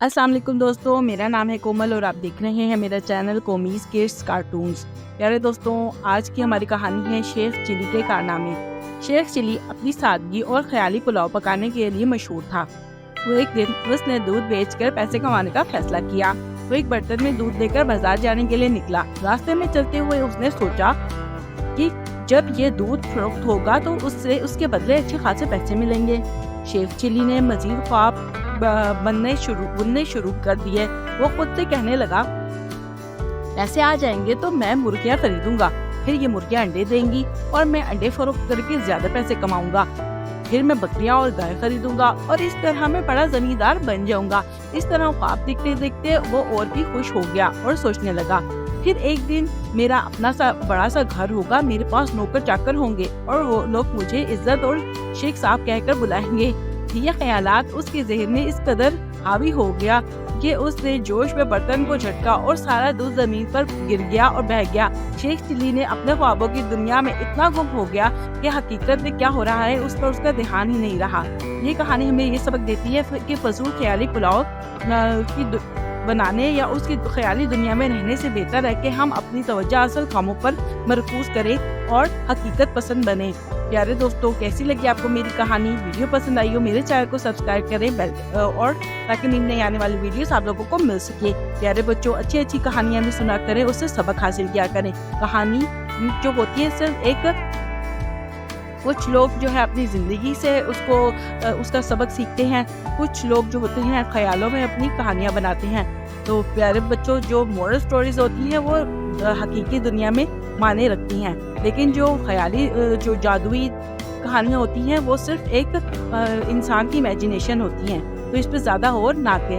अस्सलाम वालेकुम दोस्तों, मेरा नाम है कोमल और आप देख रहे हैं मेरा चैनल कोमीज़ किड्स कार्टून्स। प्यारे दोस्तों, आज की हमारी कहानी है शेख चिली के कारनामे। शेख चिली अपनी सादगी और ख्याली पुलाव पकाने के लिए मशहूर था। वो एक दिन उसने दूध बेचकर पैसे कमाने का फैसला किया। वो एक बर्तन में दूध लेकर बाजार जाने के लिए निकला। रास्ते में चलते हुए उसने सोचा कि जब ये दूध फरोख्त होगा तो उससे उसके बदले अच्छे खासे पैसे मिलेंगे। शेख चिली ने मजीद ख्वाब बुनने शुरू कर दिए। वो खुद से कहने लगा, पैसे आ जाएंगे तो मैं मुर्गियां खरीदूंगा, फिर ये मुर्गियां अंडे देंगी और मैं अंडे फरोख्त करके ज्यादा पैसे कमाऊंगा। फिर मैं बकरियां और गाय खरीदूंगा और इस तरह मैं बड़ा जमींदार बन जाऊंगा। इस तरह ख्वाब देखते देखते वो और भी खुश हो गया और सोचने लगा, फिर एक दिन मेरा अपना सा बड़ा सा घर होगा, मेरे पास नौकर चाकर होंगे और वो लोग मुझे इज्जत और शेख साहब कहकर बुलाएंगे। ये ख्यालात उसके ज़हन में इस कदर हावी हो गया कि उसने जोश में बर्तन को झटका और सारा दूध जमीन पर गिर गया और बह गया। शेख चिली ने अपने ख्वाबों की दुनिया में इतना गुम हो गया कि हकीकत में क्या हो रहा है उस पर उसका ध्यान ही नहीं रहा। ये कहानी हमें ये सबक देती है कि फजूल ख्याली पुलाव बनाने या उसकी ख्याली दुनिया में रहने से बेहतर है कि हम अपनी तवज्जो असल कामों पर मरकूज करें और हकीकत पसंद बने। प्यारे दोस्तों, कैसी लगी आपको मेरी कहानी? वीडियो पसंद आई हो मेरे चैनल को सब्सक्राइब करें और ताकि नई आने वाली वीडियोस आप लोगों को मिल सके। प्यारे बच्चों, अच्छी कहानियां भी सुना करें, उससे सबक हासिल किया करें। कहानी जो होती है सिर्फ एक कुछ लोग जो है अपनी ज़िंदगी से उसका सबक सीखते हैं, कुछ लोग जो होते हैं ख्यालों में अपनी कहानियाँ बनाते हैं। तो प्यारे बच्चों, जो मॉरल स्टोरीज होती हैं वो हकीकी दुनिया में मायने रखती हैं, लेकिन जो ख्याली जो जादुई कहानियाँ होती हैं वो सिर्फ एक इंसान की इमेजिनेशन होती हैं। तो इस पर ज़्यादा और ना करें।